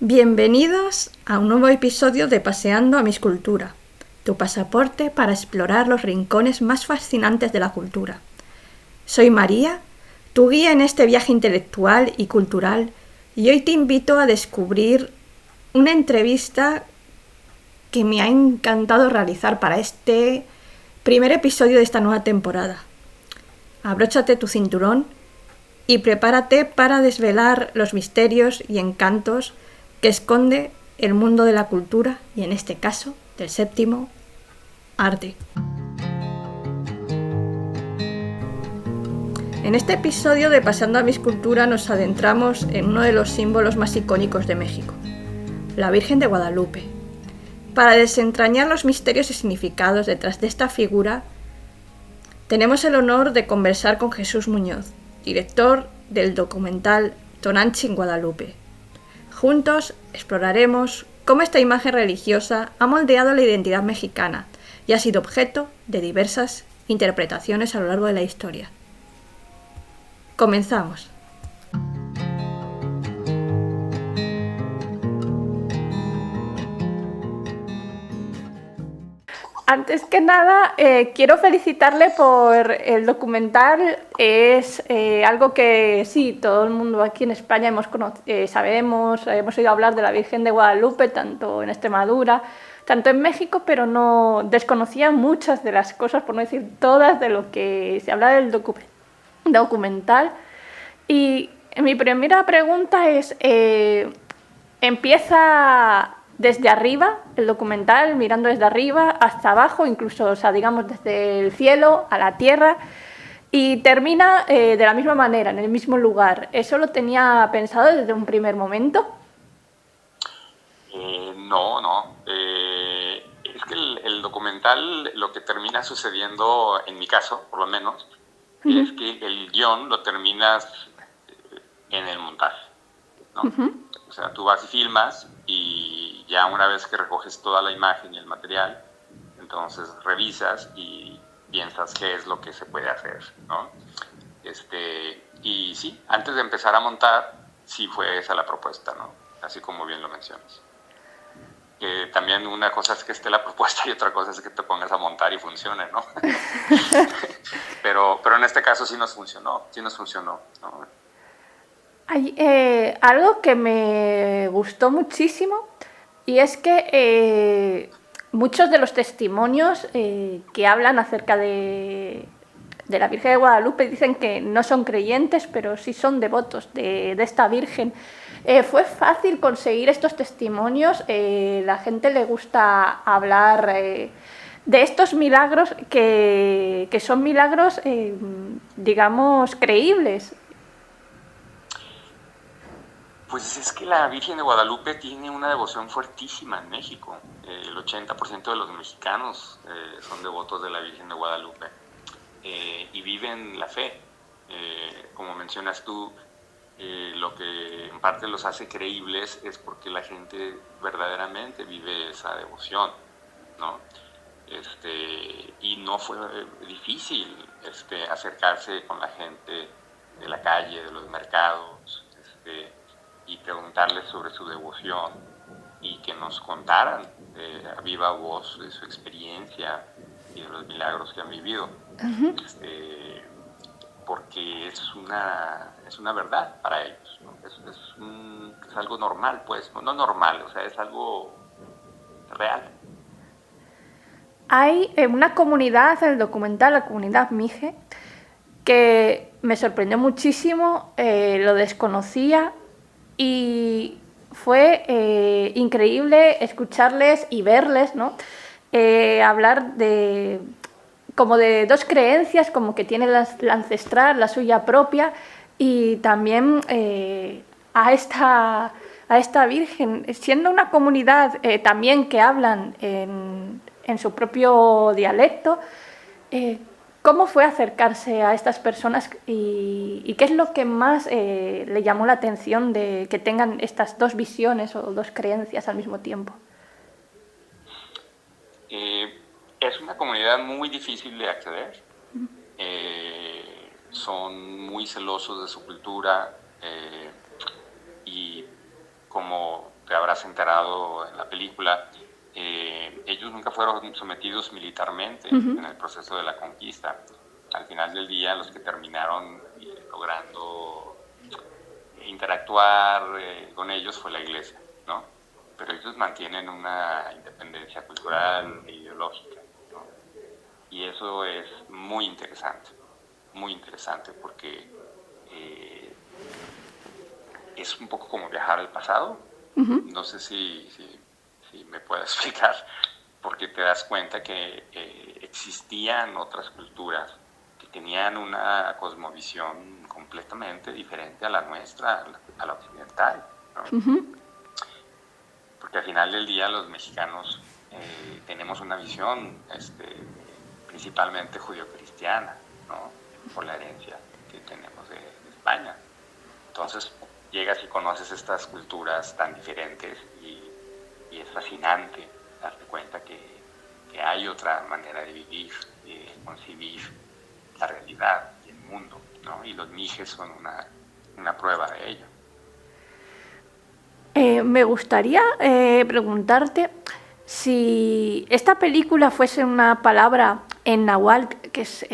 Bienvenidos a un nuevo episodio de Paseando a mi escultura, tu pasaporte para explorar los rincones más fascinantes de la cultura. Soy María, tu guía en este viaje intelectual y cultural, y hoy te invito a descubrir una entrevista que me ha encantado realizar para este primer episodio de esta nueva temporada. Abróchate tu cinturón y prepárate para desvelar los misterios y encantos que esconde el mundo de la cultura y, en este caso, del séptimo arte. En este episodio de Paseando a mi escultura nos adentramos en uno de los símbolos más icónicos de México, la Virgen de Guadalupe. Para desentrañar los misterios y significados detrás de esta figura, tenemos el honor de conversar con Jesús Muñoz, director del documental Tonantzin Guadalupe. Juntos exploraremos cómo esta imagen religiosa ha moldeado la identidad mexicana y ha sido objeto de diversas interpretaciones a lo largo de la historia. Comenzamos. Antes que nada, quiero felicitarle por el documental. Es algo que sí, todo el mundo aquí en España sabemos, hemos oído hablar de la Virgen de Guadalupe, tanto en Extremadura, tanto en México, pero no desconocía muchas de las cosas, por no decir todas, de lo que se habla del documental. Y mi primera pregunta es, empieza desde arriba, el documental, mirando desde arriba hasta abajo, incluso, o sea, digamos, desde el cielo a la tierra, y termina de la misma manera, en el mismo lugar. ¿Eso lo tenía pensado desde un primer momento? No. Es que el documental, lo que termina sucediendo, en mi caso, por lo menos, es que el guión lo terminas en el montaje, ¿no? O sea, tú vas y filmas y ya una vez que recoges toda la imagen y el material, entonces revisas y piensas qué es lo que se puede hacer, ¿no? Y sí, antes de empezar a montar, sí fue esa la propuesta, ¿no? Así como bien lo mencionas. Que también una cosa es que esté la propuesta y otra cosa es que te pongas a montar y funcione, ¿no? pero en este caso sí nos funcionó, ¿no? Hay algo que me gustó muchísimo, y es que muchos de los testimonios que hablan acerca de la Virgen de Guadalupe dicen que no son creyentes, pero sí son devotos de esta Virgen. ¿Fue fácil conseguir estos testimonios? La gente le gusta hablar de estos milagros que son milagros, digamos, creíbles. Pues es que la Virgen de Guadalupe tiene una devoción fuertísima en México. El 80% de los mexicanos son devotos de la Virgen de Guadalupe y viven la fe. Como mencionas tú, lo que en parte los hace creíbles es porque la gente verdaderamente vive esa devoción, ¿no? Y no fue difícil acercarse con la gente de la calle, de los mercados, y preguntarles sobre su devoción y que nos contaran a viva voz de su experiencia y de los milagros que han vivido. Porque es una verdad para ellos, ¿no? Es algo normal, pues, no normal, o sea, es algo real. Hay una comunidad, el documental, la comunidad Mije, que me sorprendió muchísimo, lo desconocía, y fue increíble escucharles y verles, ¿no? Hablar como de dos creencias, como que tiene la ancestral, la suya propia, y también a esta Virgen, siendo una comunidad también que hablan en su propio dialecto. ¿Cómo fue acercarse a estas personas y qué es lo que más le llamó la atención de que tengan estas dos visiones o dos creencias al mismo tiempo? Es una comunidad muy difícil de acceder. Son muy celosos de su cultura y como te habrás enterado en la película, ellos nunca fueron sometidos militarmente en el proceso de la conquista. Al final del día, los que terminaron logrando interactuar con ellos fue la iglesia, ¿no? Pero ellos mantienen una independencia cultural e ideológica, ¿no? Y eso es muy interesante porque es un poco como viajar al pasado. No sé si me puedo explicar, porque te das cuenta que existían otras culturas que tenían una cosmovisión completamente diferente a la nuestra, a la occidental, ¿no? Porque al final del día los mexicanos tenemos una visión principalmente judio-cristiana, ¿no? Por la herencia que tenemos de España. Entonces llegas y conoces estas culturas tan diferentes y es fascinante darte cuenta que hay otra manera de vivir y de concebir la realidad y el mundo, ¿no? Y los mijes son una prueba de ello. Me gustaría preguntarte si esta película fuese una palabra en náhuatl que es,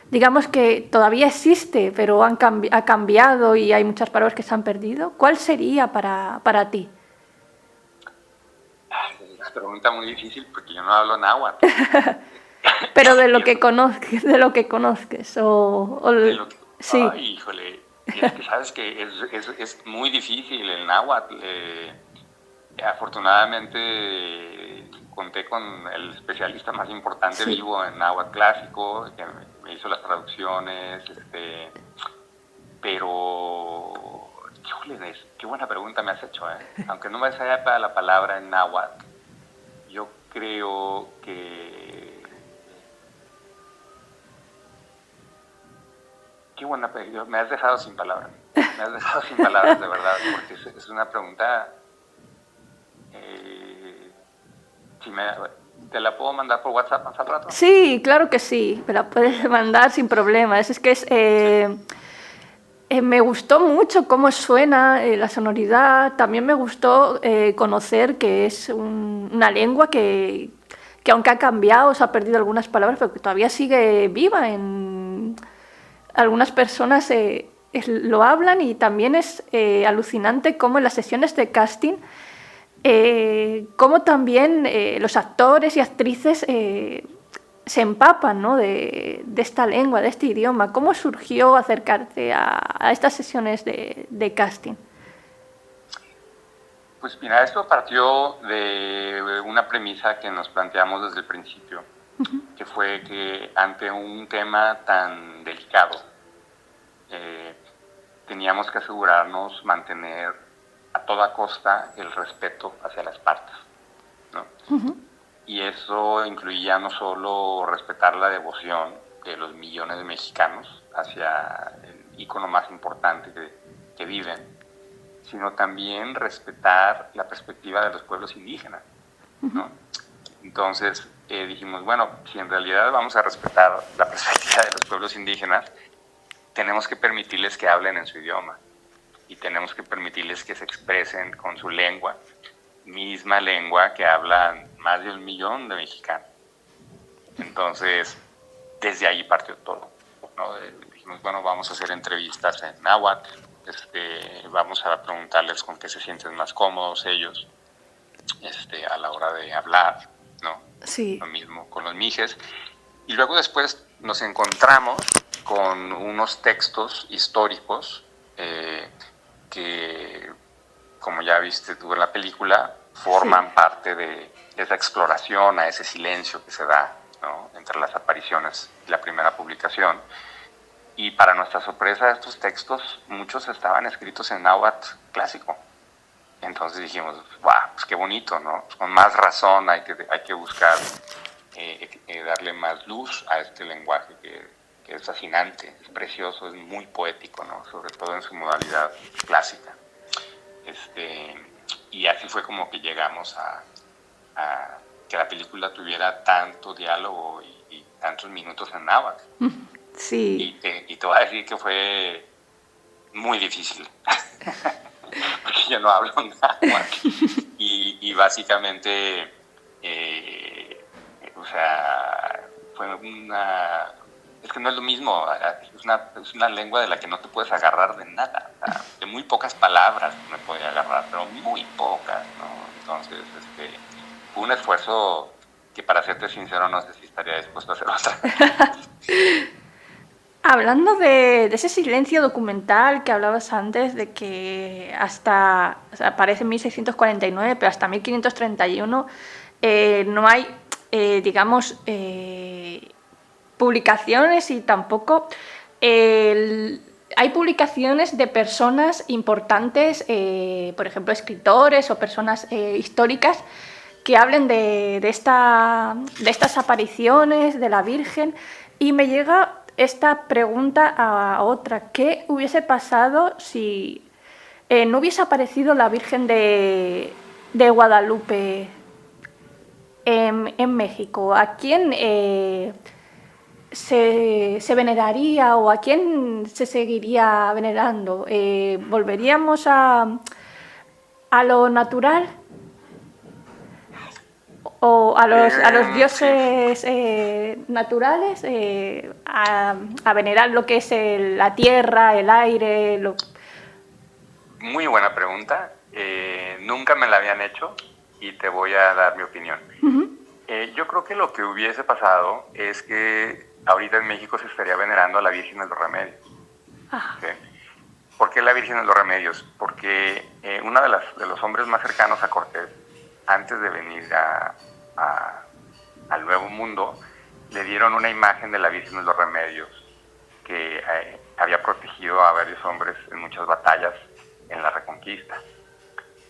digamos que todavía existe, pero ha cambiado y hay muchas palabras que se han perdido. ¿Cuál sería para ti? Es una pregunta muy difícil porque yo no hablo náhuatl. Pero de lo que conozcas, de lo que sí. Ay, híjole, es que sabes que es muy difícil el náhuatl. Afortunadamente conté con el especialista más importante vivo en náhuatl clásico, que me hizo las traducciones, pero híjole, qué buena pregunta me has hecho, Aunque no me sepa la palabra en náhuatl, yo creo que qué buena pregunta. Me has dejado sin palabras. Me has dejado sin palabras, de verdad, porque es una pregunta. ¿Te la puedo mandar por WhatsApp más al rato? Sí, claro que sí. Me la puedes mandar sin problemas. Es que me gustó mucho cómo suena la sonoridad. También me gustó conocer que es una lengua que aunque ha cambiado, se ha perdido algunas palabras, pero que todavía sigue viva en algunas personas lo hablan, y también es alucinante cómo en las sesiones de casting cómo también los actores y actrices se empapan, ¿no? de esta lengua, de este idioma. ¿Cómo surgió acercarte a estas sesiones de casting? Pues mira, esto partió de una premisa que nos planteamos desde el principio, que fue que ante un tema tan delicado teníamos que asegurarnos mantener a toda costa el respeto hacia las partes, ¿no? Y eso incluía no solo respetar la devoción de los millones de mexicanos hacia el ícono más importante que viven, sino también respetar la perspectiva de los pueblos indígenas, ¿no? Entonces dijimos, bueno, si en realidad vamos a respetar la perspectiva de los pueblos indígenas, tenemos que permitirles que hablen en su idioma y tenemos que permitirles que se expresen con su lengua, misma lengua que hablan más de 1 millón de mexicanos. Entonces, desde ahí partió todo, ¿no? Dijimos, bueno, vamos a hacer entrevistas en náhuatl, vamos a preguntarles con qué se sienten más cómodos ellos a la hora de hablar, ¿no? Sí. Lo mismo con los mijes. Y luego después nos encontramos con unos textos históricos que, como ya viste tú en la película, forman parte de esa exploración a ese silencio que se da, ¿no? Entre las apariciones y la primera publicación. Y para nuestra sorpresa, estos textos, muchos estaban escritos en náhuatl clásico. Entonces dijimos, wow, pues qué bonito, ¿no? Pues con más razón hay que buscar darle más luz a este lenguaje que es fascinante, es precioso, es muy poético, ¿no? Sobre todo en su modalidad clásica. Y así fue como que llegamos a que la película tuviera tanto diálogo y tantos minutos en náhuatl. Sí. Y te voy a decir que fue muy difícil. Porque yo no hablo náhuatl. Y básicamente, o sea, fue una... Es que no es lo mismo, es una lengua de la que no te puedes agarrar de nada. O sea, de muy pocas palabras me podía agarrar, pero muy pocas, ¿no? Entonces, fue un esfuerzo que, para serte sincero, no sé si estaría dispuesto a hacer otra. Hablando de ese silencio documental que hablabas antes, de que hasta, o sea, aparece en 1649, pero hasta 1531 no hay, digamos, publicaciones y tampoco hay publicaciones de personas importantes, por ejemplo, escritores o personas históricas que hablen de estas apariciones de la Virgen, y me llega esta pregunta a otra. ¿Qué hubiese pasado si no hubiese aparecido la Virgen de Guadalupe en México? ¿A quién se veneraría o a quién se seguiría venerando? ¿Volveríamos a lo natural? ¿O a los dioses naturales? A venerar lo que es la tierra, el aire. Muy buena pregunta. Nunca me la habían hecho y te voy a dar mi opinión. Yo creo que lo que hubiese pasado es que ahorita en México se estaría venerando a la Virgen de los Remedios. ¿Sí? ¿Por qué la Virgen de los Remedios? Porque uno de los hombres más cercanos a Cortés, antes de venir al Nuevo Mundo, le dieron una imagen de la Virgen de los Remedios que había protegido a varios hombres en muchas batallas en la Reconquista.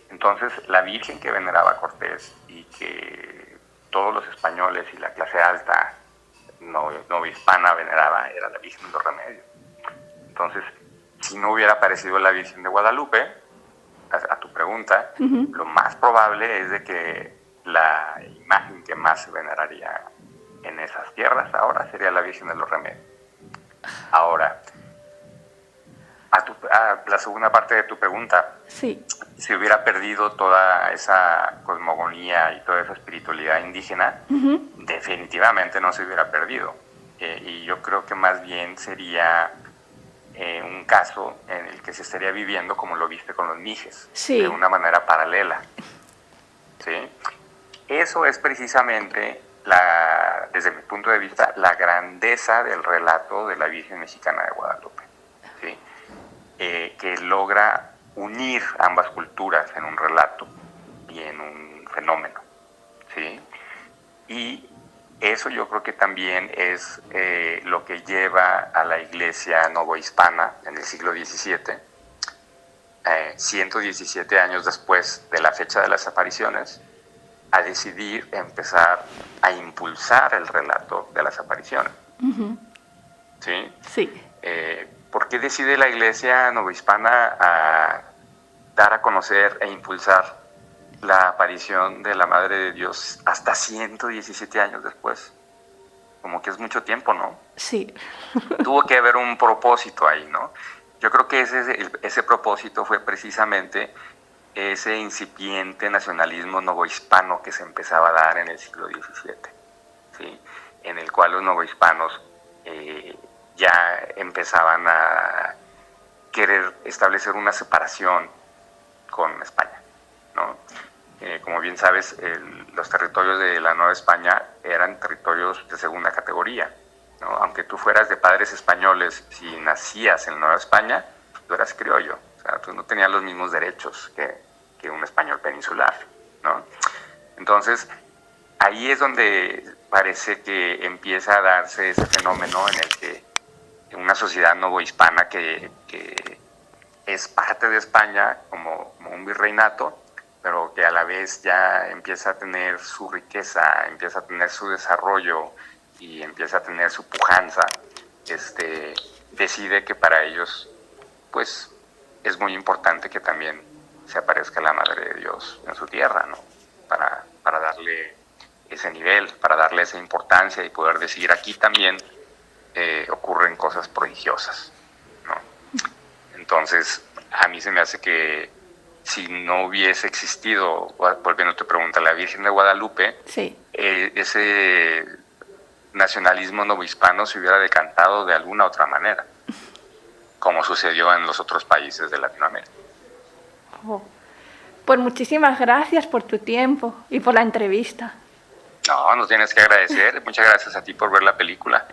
Entonces, la Virgen que veneraba Cortés y que todos los españoles y la clase alta no hispana veneraba era la Virgen de los Remedios. Entonces, si no hubiera aparecido la Virgen de Guadalupe, a tu pregunta, lo más probable es de que la imagen que más se veneraría en esas tierras ahora sería la Virgen de los Remedios. Ahora, a la segunda parte de tu pregunta, sí, si hubiera perdido toda esa cosmogonía y toda esa espiritualidad indígena, definitivamente no se hubiera perdido. Y yo creo que más bien sería un caso en el que se estaría viviendo como lo viste con los mijes, sí, de una manera paralela. ¿Sí? Eso es precisamente, desde mi punto de vista, la grandeza del relato de la Virgen Mexicana de Guadalupe. ¿Sí? Que logra unir ambas culturas en un relato y en un fenómeno. ¿Sí? Y eso yo creo que también es lo que lleva a la Iglesia novohispana en el siglo XVII, 117 años después de la fecha de las apariciones, a decidir empezar a impulsar el relato de las apariciones. ¿Sí? Sí. ¿Por qué decide la Iglesia novohispana a dar a conocer e impulsar la aparición de la Madre de Dios hasta 117 años después? Como que es mucho tiempo, ¿no? Sí. Tuvo que haber un propósito ahí, ¿no? Yo creo que ese propósito fue precisamente ese incipiente nacionalismo novohispano que se empezaba a dar en el siglo XVII, ¿sí? En el cual los novohispanos ya empezaban a querer establecer una separación con España, ¿no? Como bien sabes, los territorios de la Nueva España eran territorios de segunda categoría, ¿no? Aunque tú fueras de padres españoles, si nacías en Nueva España, tú eras criollo, o sea, tú no tenías los mismos derechos que un español peninsular, ¿no? Entonces, ahí es donde parece que empieza a darse ese fenómeno en el que una sociedad novohispana que es parte de España como un virreinato, pero que a la vez ya empieza a tener su riqueza, empieza a tener su desarrollo y empieza a tener su pujanza, decide que para ellos, pues, es muy importante que también se aparezca la Madre de Dios en su tierra, ¿no? Para darle ese nivel, para darle esa importancia y poder decir, aquí también ocurren cosas prodigiosas, ¿no? Entonces, a mí se me hace que si no hubiese existido, volviendo a tu pregunta, la Virgen de Guadalupe, Sí. Ese nacionalismo novohispano se hubiera decantado de alguna otra manera, como sucedió en los otros países de Latinoamérica. Oh. Pues muchísimas gracias por tu tiempo y por la entrevista. No, nos tienes que agradecer. Muchas gracias a ti por ver la película.